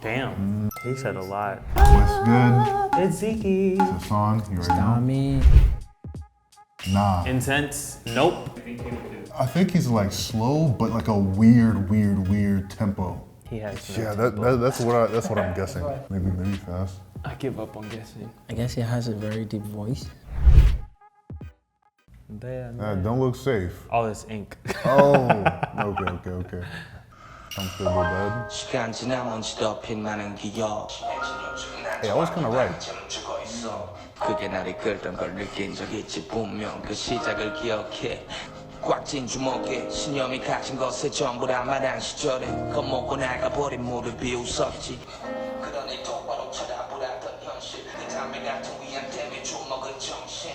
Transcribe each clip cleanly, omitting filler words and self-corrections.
Damn, he said a lot. What's good? It's Zeke. It's a song. You already know. Tommy. Nah. Incense? Nope. I think he's like slow, but like a weird tempo. He has. Yeah, that's what I'm guessing. Maybe fast. I give up on guessing. I guess he has a very deep voice. Don't look safe. Oh, it's ink. Oh, okay. Comfortable bed. Hey, I was kind of right. 그게 나를 끌던 걸 느낀 적 있지 분명 그 시작을 기억해 꽉 쥔 주먹에 신념이 갇힌 것에 전부 다 말한 시절에 겁먹고 나가버린 무릎이 웃었지 그러니 똑바로 쳐다보았던 현실 내 담배 같은 위안 때문에 주먹은 정신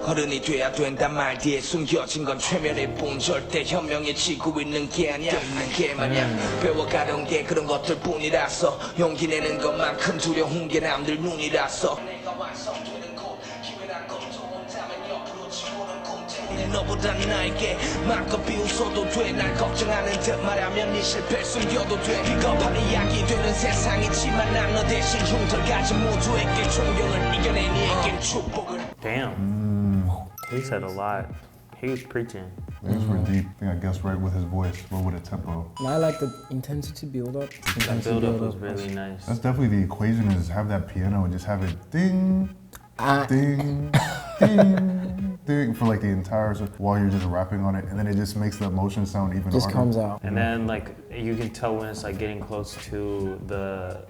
어른이 돼야 된단 말 뒤에 숨겨진 건 최면일 뿐 절대 현명해지고 있는 게 아니야 있는 게 마냥 배워가던 게 그런 것들 뿐이라서 용기 내는 것만큼 두려운 게 남들 눈이라서 내가 완성되는 곳 기회란 것도 온다면 옆으로 치고는 꿈 때문에 너보다 나에게 마음껏 비웃어도 돼날 걱정하는 듯 말하면 네 실패를 숨겨도 돼 비겁한 이야기 되는 세상이지만 난 너 대신 흉터 가진 모두에게 존경을 이겨내 네에겐 축복을 Damn. He said a lot. He was preaching. These were deep. I think I guessed right with his voice, but with a tempo. I like the intensity build up. That build up was really nice. That's definitely the equation is have that piano and just have it ding, Ah. ding, ding, ding for like the entire while you're just rapping on it, and then it just makes the emotion sound even Just harder. comes out. And then like you can tell when it's like getting close to the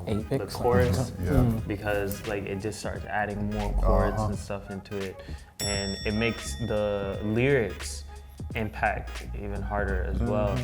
Apex, the chorus Yeah. because like it just starts adding more chords and stuff into it, and it makes the lyrics impact even harder as well.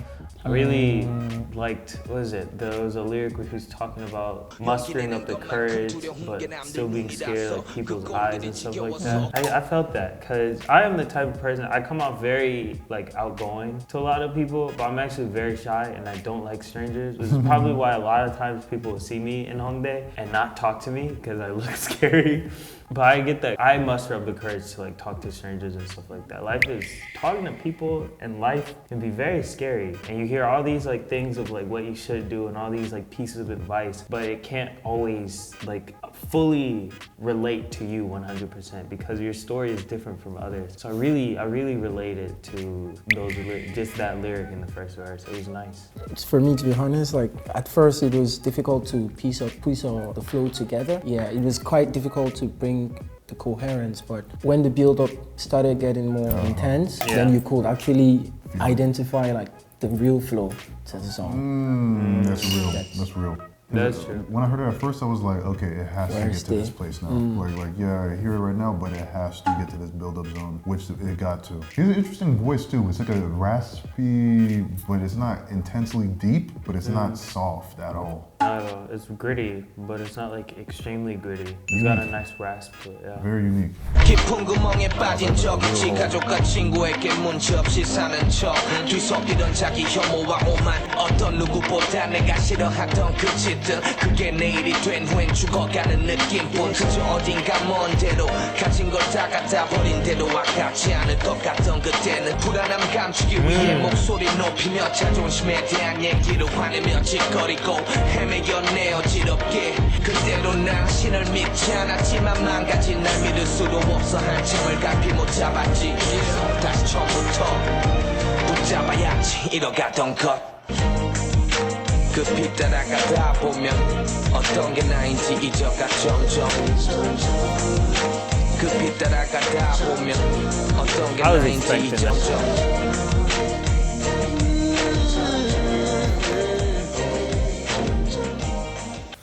I really liked, what is it? There was a lyric where he was talking about mustering up the courage but still being scared of like, people's eyes and stuff like that. I felt that because I am the type of person, I come out very like outgoing to a lot of people, but I'm actually very shy and I don't like strangers. This is probably why a lot of times people will see me in Hongdae and not talk to me because I look scary. But I get that. I muster up the courage to like talk to strangers and stuff like that. Life is talking to people, and life can be very scary. And you hear all these like things of like what you should do and all these like pieces of advice, but it can't always like fully relate to you 100% because your story is different from others. So I really related to those just that lyric in the first verse. It was nice. For me, to be honest, like at first it was difficult to piece all the flow together. Yeah, it was quite difficult to bring the coherence, but when the build-up started getting more intense, then you could actually identify like the real flow to the song. That's real. That's true. When I heard it at first, I was like, okay, it has to get to this place now. Like, yeah, I hear it right now, but it has to get to this build-up zone, which it got to. He has an interesting voice too. It's like a raspy, but it's not intensely deep, but it's not soft at all. Not at all. It's gritty, but it's not like extremely gritty. It's got a nice rasp to it, yeah. Very unique. 깊은 구멍에 빠진 적 있지 가족과 친구에게 문제 없이 사는 척 뒤섞이던 자기 혐오와 오만 어떤 누구보다 내가 싫어하던 그 짓들 그게 내일이 된 후엔 죽어가는 느낌뿐 그저 어딘가 먼 데로 가진 걸 다 갖다 버린 대로 아깝지 않을 것 같던 그때는 불안함 감추기 위해 목소리 높이며 자존심에 대한 얘기로 화내며 짓거리고 헤매였네 어지럽게 그때로 난 신을 믿지 않았지만 망가진 날 믿을 수도 없어 한참을 갈피 못 잡았지 다시 처음부터 붙잡아야지 잃어가던 것 급히 따라가다 보면 어떤 게 나인지 잊어가 점점 급히 따라가다 보면 어떤 게 나인지 잊어져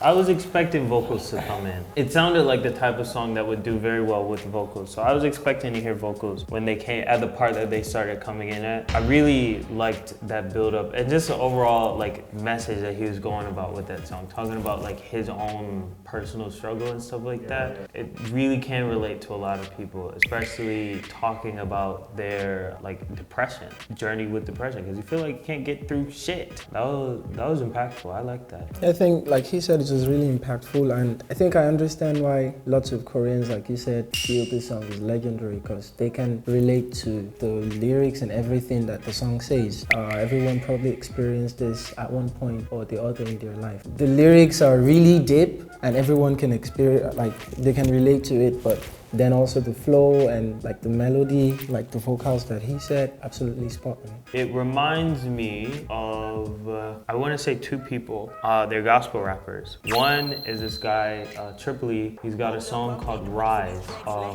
I was expecting vocals to come in. It sounded like the type of song that would do very well with vocals. So I was expecting to hear vocals when they came at the part that they started coming in at. I really liked that build up and just the overall like message that he was going about with that song, talking about like his own personal struggle and stuff like that. It really can relate to a lot of people, especially talking about their like depression, journey with depression, because you feel like you can't get through shit. That was impactful. I like that. I think, like he said, it's was really impactful, and I think I understand why lots of Koreans, like you said, feel this song is legendary because they can relate to the lyrics and everything that the song says. Everyone probably experienced this at one point or the other in their life. The lyrics are really deep, and everyone can experience, like they can relate to it, but then also the flow and like the melody, like the vocals that he said, absolutely spot on. It reminds me of, I want to say two people. They're gospel rappers. One is this guy, Tripoli. He's got a song called Rise,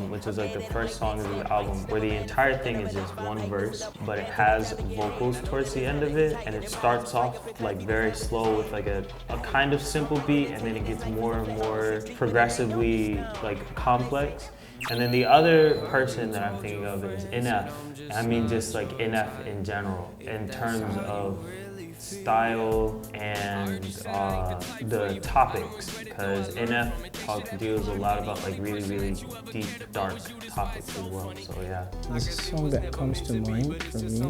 which is like the first song of his album, where the entire thing is just one verse, but it has vocals towards the end of it, and it starts off like very slow with like a kind of simple beat, and then it gets more and more progressively like complex. And then the other person that I'm thinking of is NF. I mean just like NF in general, in terms of style and the topics, because NF deals a lot about like really, really deep, dark topics as well. So yeah. The song that comes to mind for me,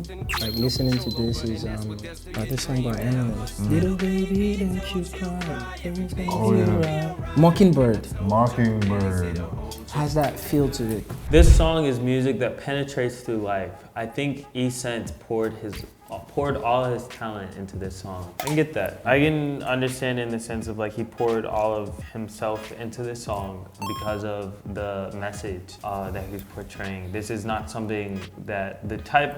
like listening to this, is this song by Eminem. Little baby, don't you cry. Everything's gonna be alright. Mockingbird. Mockingbird. Has that feel to it. This song is music that penetrates through life. I think Esense poured all his talent into this song. I can get that. I can understand in the sense of like he poured all of himself into this song because of the message that he's portraying. This is not something that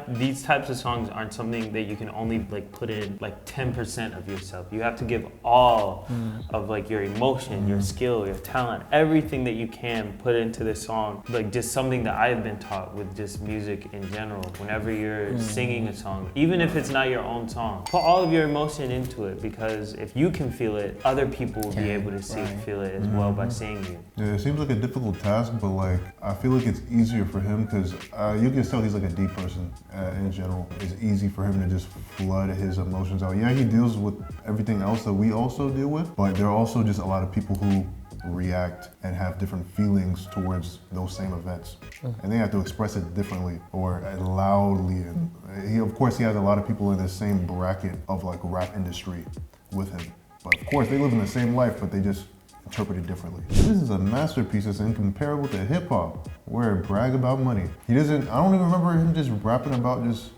these types of songs aren't something that you can only like put in like 10% of yourself. You have to give all of like your emotion, your skill, your talent, everything that you can put into this song. Like just something that I've been taught with just music in general. Whenever you're singing a song, even if it's not your own song, put all of your emotion into it, because if you can feel it, other people will be able to see and feel it as well by seeing you. Yeah, it seems like a difficult task, but like I feel like it's easier for him because you can tell he's like a deep person in general. It's easy for him to just flood his emotions out. Yeah, he deals with everything else that we also deal with, but there are also just a lot of people who react and have different feelings towards those same events, and they have to express it differently or loudly. And of course he has a lot of people in the same bracket of like rap industry with him, but of course they live in the same life, but they just interpret it differently. This is a masterpiece that's incomparable to hip-hop, where it brag about money. I don't even remember him just rapping about just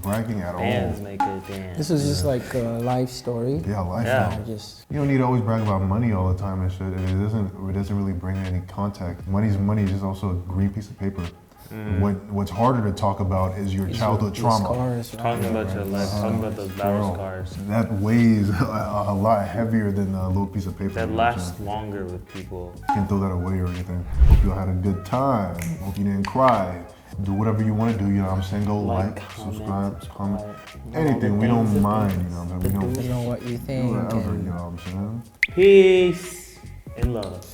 bragging at Bands all. make it dance. This was just like a life story. Yeah, life. Yeah. Just You don't need to always brag about money all the time and shit. It doesn't really bring any contact. Money's money is just also a green piece of paper. What's harder to talk about is your childhood trauma. Scars, right? Talking about your life, talking about those battle scars. That weighs a lot heavier than a little piece of paper. That lasts longer with people. You can't throw that away or anything. Hope you all had a good time. Hope you didn't cry. Do whatever you want to do, you know what I'm saying? Go like, subscribe, comment, anything. We don't mind, you know what I'm saying? You know what you think. Whatever, and you know what I'm saying? Peace and love.